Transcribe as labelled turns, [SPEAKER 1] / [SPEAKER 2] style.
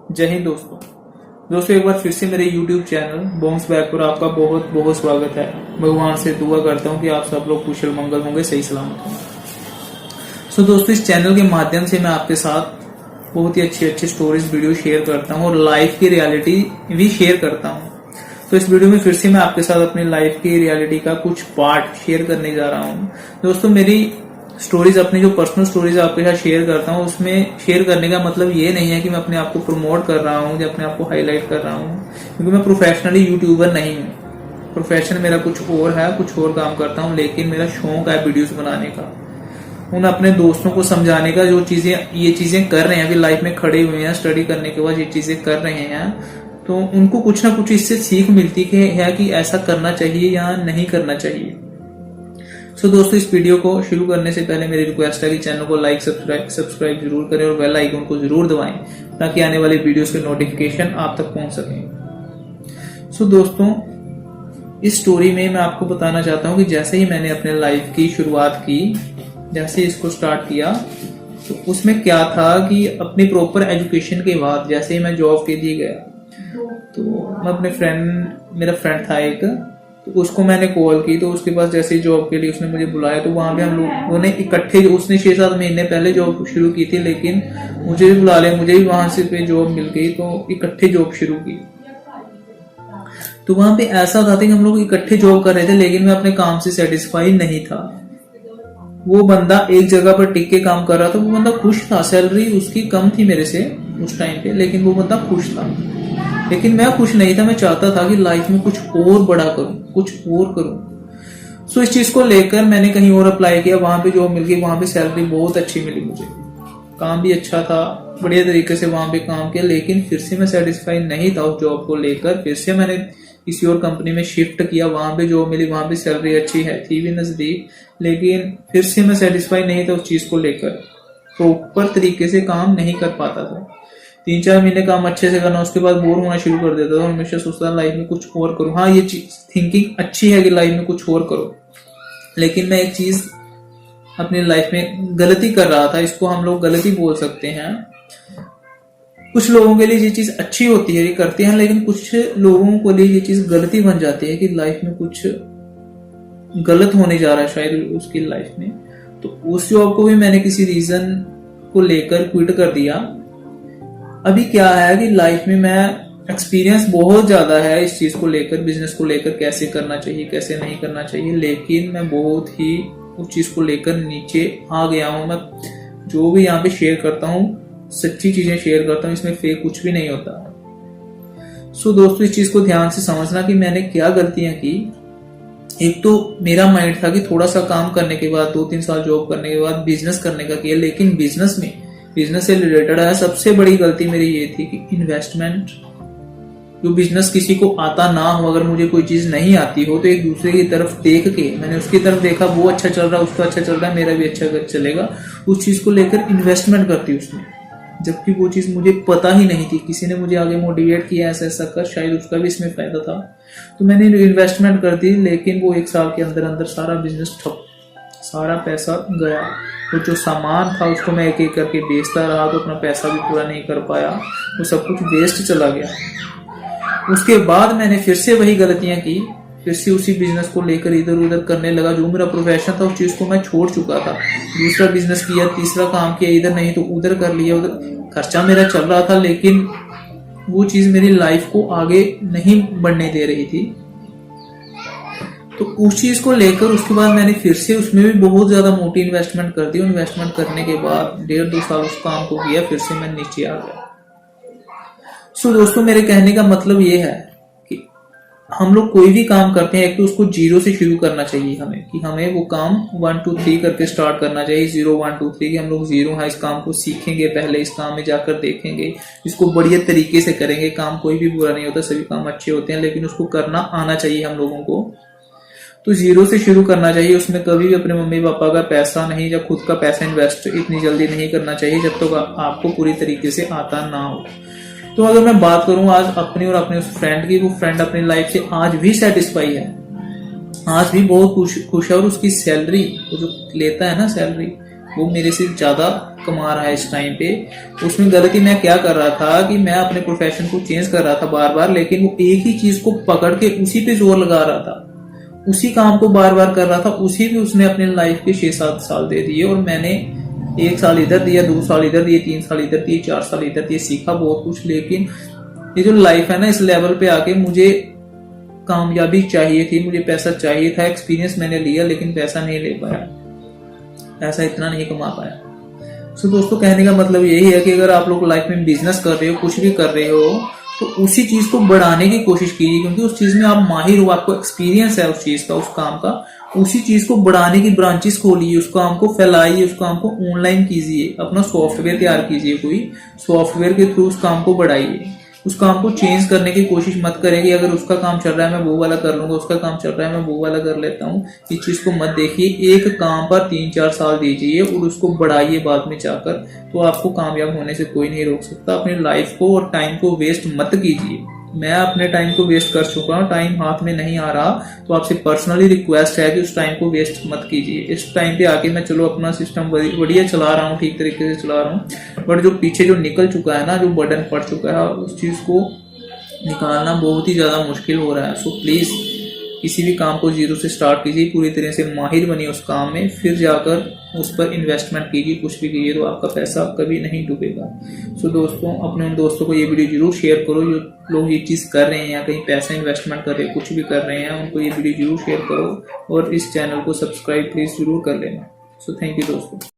[SPEAKER 1] जय हिंद दोस्तों एक बार फिर से मेरे YouTube चैनल बाउंस बैक पर आपका बहुत बहुत स्वागत है। भगवान से दुआ करता हूँ कि आप सब लोग कुशल मंगल होंगे, सही सलामत होंगे। दोस्तों इस चैनल के माध्यम से मैं आपके साथ बहुत ही अच्छी स्टोरीज वीडियो शेयर करता हूँ और लाइफ की रियलिटी भी शेयर करता हूँ। तो इस वीडियो में फिर से मैं आपके साथ अपनी लाइफ की रियलिटी का कुछ पार्ट शेयर करने जा रहा हूँ। दोस्तों मेरी स्टोरीज, अपनी जो पर्सनल स्टोरीज आपके साथ शेयर करता हूँ, उसमें शेयर करने का मतलब ये नहीं है कि मैं अपने आप को प्रमोट कर रहा हूँ या अपने आप को हाईलाइट कर रहा हूँ, क्योंकि मैं प्रोफेशनली यूट्यूबर नहीं हूँ। प्रोफेशन मेरा कुछ और है, कुछ और काम करता हूँ, लेकिन मेरा शौक है वीडियोस बनाने का, उन अपने दोस्तों को समझाने का। जो ये चीजें कर रहे हैं, अभी लाइफ में खड़े हुए हैं, स्टडी करने के बाद ये चीजें कर रहे हैं, तो उनको कुछ ना कुछ इससे सीख मिलती है कि ऐसा करना चाहिए या नहीं करना चाहिए। दोस्तों इस वीडियो को शुरू करने से पहले मेरी रिक्वेस्ट है कि चैनल को लाइक सब्सक्राइब जरूर करें और बेल आइकन को जरूर दबाएं ताकि आने वाले वीडियोस के नोटिफिकेशन आप तक पहुंच सकें। दोस्तों इस स्टोरी में मैं आपको बताना चाहता हूं कि जैसे ही मैंने अपने लाइफ की शुरुआत की, जैसे इसको स्टार्ट किया, तो उसमें क्या था कि अपनी प्रॉपर एजुकेशन के बाद जैसे ही मैं जॉब के लिए गया, तो मैं अपने मेरा फ्रेंड था एक, तो उसको मैंने कॉल की, तो उसके पास जैसे ही जॉब के लिए उसने मुझे बुलाया, तो वहां पे हम लोगों ने इकट्ठे, उसने 6-7 महीने पहले जॉब शुरू की थी, लेकिन मुझे भी बुला लिया, मुझे भी वहां से पे जॉब मिल गई, तो इकट्ठे जॉब शुरू की। तो वहां पे ऐसा था कि हम लोग इकट्ठे जॉब कर रहे थे, लेकिन मैं अपने काम से सेटिस्फाई नहीं था। वो बंदा एक जगह पर टिक के काम कर रहा था, वो बंदा खुश था, सैलरी उसकी कम थी मेरे से उस टाइम पे, लेकिन वो बंदा खुश था। लेकिन मैं खुश नहीं था, मैं चाहता था कि लाइफ में कुछ और बड़ा करूं, कुछ और करूं। इस चीज को लेकर मैंने कहीं और अप्लाई किया, वहां पे जॉब मिल गई, वहां पे सैलरी बहुत अच्छी मिली मुझे, काम भी अच्छा था, बढ़िया तरीके से वहां पे काम किया, लेकिन फिर से मैं सेटिस्फाई नहीं था उस जॉब को लेकर। फिर से मैंने किसी और कंपनी में शिफ्ट किया, वहां पे जॉब मिली, वहां पे सैलरी अच्छी है, थी भी नजदीक, लेकिन फिर से मैं सेटिस्फाई नहीं था उस चीज को लेकर, प्रॉपर तरीके से काम नहीं कर पाता था। 3-4 महीने काम अच्छे से करना, उसके बाद बोर होना शुरू कर देता था, हमेशा सोचता था लाइफ में कुछ और करूं। हाँ, ये थिंकिंग अच्छी है कि लाइफ में कुछ और करो, लेकिन मैं एक चीज अपनी लाइफ में गलती कर रहा था, इसको हम लोग गलती बोल सकते हैं। कुछ लोगों के लिए ये चीज अच्छी होती है, ये करते हैं, लेकिन कुछ लोगों के लिए ये चीज गलती बन जाती है कि लाइफ में कुछ गलत होने जा रहा है शायद उसकी लाइफ में। तो उस जॉब को भी मैंने किसी रीजन को लेकर क्विट कर दिया। अभी क्या है कि लाइफ में मैं एक्सपीरियंस बहुत ज्यादा है इस चीज को लेकर, बिजनेस को लेकर, कैसे करना चाहिए कैसे नहीं करना चाहिए, लेकिन मैं बहुत ही उस चीज को लेकर नीचे आ गया हूं। मैं जो भी यहाँ पे शेयर करता हूँ, सच्ची चीजें शेयर करता हूँ, इसमें फेक कुछ भी नहीं होता। दोस्तों इस चीज को ध्यान से समझना कि मैंने क्या गलतियां की। एक तो मेरा माइंड था कि थोड़ा सा काम करने के बाद, 2-3 साल जॉब करने के बाद बिजनेस करने का किया, लेकिन बिजनेस से रिलेटेड है, सबसे बड़ी गलती मेरी ये थी कि इन्वेस्टमेंट, जो बिजनेस किसी को आता ना हो, अगर मुझे कोई चीज नहीं आती हो, तो एक दूसरे की तरफ देख के मैंने उसकी तरफ देखा, वो अच्छा चल रहा है, उसका अच्छा चल रहा है, मेरा भी अच्छा चलेगा, उस चीज को लेकर इन्वेस्टमेंट करती उसमें, जबकि वो चीज मुझे पता ही नहीं थी। किसी ने मुझे आगे मोटिवेट किया, ऐसा ऐसा कर, शायद उसका भी इसमें फायदा था, तो मैंने इन्वेस्टमेंट कर दी, लेकिन वो 1 साल के अंदर अंदर सारा बिजनेस ठप, सारा पैसा गया। तो जो सामान था उसको मैं एक एक करके बेचता रहा, तो अपना पैसा भी पूरा नहीं कर पाया, वो सब कुछ वेस्ट चला गया। उसके बाद मैंने फिर से वही गलतियां की, फिर से उसी बिजनेस को लेकर इधर उधर करने लगा। जो मेरा प्रोफेशन था उस चीज को मैं छोड़ चुका था, दूसरा बिजनेस किया, तीसरा काम किया, इधर नहीं तो उधर कर लिया, उधर खर्चा मेरा चल रहा था, लेकिन वो चीज मेरी लाइफ को आगे नहीं बढ़ने दे रही थी। तो उस चीज को लेकर उसके बाद मैंने फिर से उसमें भी बहुत ज्यादा मोटी इन्वेस्टमेंट कर दी। इन्वेस्टमेंट करने के बाद 1.5-2 साल उस काम को किया, फिर से मैं नीचे आ गया। दोस्तों मेरे कहने का मतलब ये है कि हम लोग कोई भी काम करते हैं, एक तो उसको 0 से शुरू करना चाहिए हमें, कि हमें वो काम 1 2 3 करके स्टार्ट करना चाहिए। 0 1 2 3 कि हम लोग 0 है, इस काम को सीखेंगे, पहले इस काम में जाकर देखेंगे, इसको बढ़िया तरीके से करेंगे। काम कोई भी बुरा नहीं होता, सभी काम अच्छे होते हैं, लेकिन उसको करना आना चाहिए हम लोगों को। तो 0 से शुरू करना चाहिए, उसमें कभी भी अपने मम्मी पापा का पैसा नहीं या खुद का पैसा इन्वेस्ट इतनी जल्दी नहीं करना चाहिए जब तक आपको पूरी तरीके से आता ना हो। तो अगर मैं बात करूं आज अपनी और अपने उस फ्रेंड की, वो फ्रेंड अपनी लाइफ से आज भी सेटिस्फाई है, आज भी बहुत खुश है, और उसकी सैलरी, वो जो लेता है ना सैलरी, वो मेरे से ज्यादा कमा रहा है इस टाइम पे। उसमें गलती मैं क्या कर रहा था कि मैं अपने प्रोफेशन को चेंज कर रहा था बार बार, लेकिन वो एक ही चीज को पकड़ के उसी पे जोर लगा रहा था, उसी काम को बार बार कर रहा था, उसी पे उसने अपने लाइफ के 6-7 साल दे दिए। और मैंने 1 साल इधर दिया, 2 साल इधर दिए, 3 साल इधर दिए, 4 साल इधर दिए, सीखा बहुत कुछ। लेकिन ये जो लाइफ है ना, इस लेवल पे आके मुझे कामयाबी चाहिए थी, मुझे पैसा चाहिए था। एक्सपीरियंस मैंने लिया लेकिन पैसा नहीं ले पाया, पैसा इतना नहीं कमा पाया। सो दोस्तों, कहने का मतलब यही है कि अगर आप लोग लाइफ में बिजनेस कर रहे हो, कुछ भी कर रहे हो, तो उसी चीज को बढ़ाने की कोशिश कीजिए, क्योंकि उस चीज में आप माहिर हो, आपको एक्सपीरियंस है उस चीज का, उस काम का। उसी चीज को बढ़ाने की ब्रांचेस खोलिए, उस काम को फैलाइए, उस काम को ऑनलाइन कीजिए, अपना सॉफ्टवेयर तैयार कीजिए, कोई सॉफ्टवेयर के थ्रू उस काम को बढ़ाइए। उस काम को चेंज करने की कोशिश मत करें कि अगर उसका काम चल रहा है मैं वो वाला कर लूंगा, उसका काम चल रहा है मैं वो वाला कर लेता हूँ। इस चीज को मत देखिए। एक काम पर 3-4 साल दीजिए और उसको बढ़ाइए बाद में जाकर, तो आपको कामयाब होने से कोई नहीं रोक सकता। अपनी लाइफ को और टाइम को वेस्ट मत कीजिए। मैं अपने टाइम को वेस्ट कर चुका हूँ, टाइम हाथ में नहीं आ रहा, तो आपसे पर्सनली रिक्वेस्ट है कि उस टाइम को वेस्ट मत कीजिए। इस टाइम पे आके मैं चलो अपना सिस्टम बढ़िया चला रहा हूँ, ठीक तरीके से चला रहा हूँ, बट जो पीछे जो निकल चुका है ना, जो बर्डन पड़ चुका है, उस चीज को निकालना बहुत ही ज्यादा मुश्किल हो रहा है। सो प्लीज किसी भी काम को जीरो से स्टार्ट कीजिए, पूरी तरह से माहिर बनिए उस काम में, फिर जाकर उस पर इन्वेस्टमेंट कीजिए। कुछ भी कीजिए तो आपका पैसा कभी नहीं डूबेगा। सो दोस्तों, अपने उन दोस्तों को ये वीडियो जरूर शेयर करो जो लोग ये चीज कर रहे हैं या कहीं पैसा इन्वेस्टमेंट कर रहे हैं, कुछ भी कर रहे हैं, उनको ये वीडियो जरूर शेयर करो और इस चैनल को सब्सक्राइब प्लीज जरूर कर लेना। सो थैंक यू दोस्तों।